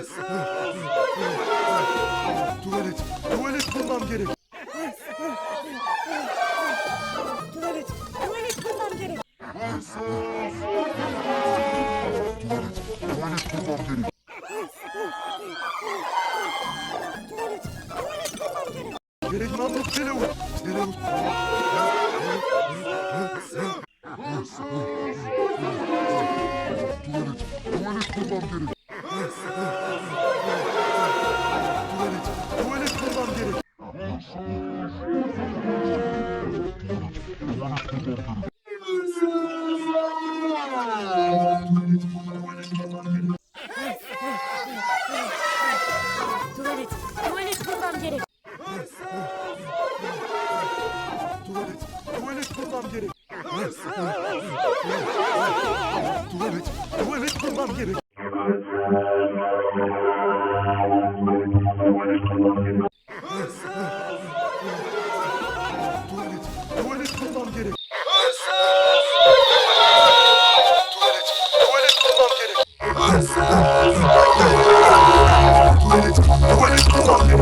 Tuvalet bulmam gerek. Tuvalet bulmam gerek. Tuvalet bulmam gerek. Tuvalet bulmam gerek. Gerekmem yok telefon. Tuvalet bulmam gerek. Tuvalet bulmam gerek. Tuvalet bulmam gerek. Tuvalet bulmam gerek. Tuvalet bulmam gerek. Tuvalet bulmam gerek. Tuvalet bulmam gerek. Tuvalet bulmam gerek.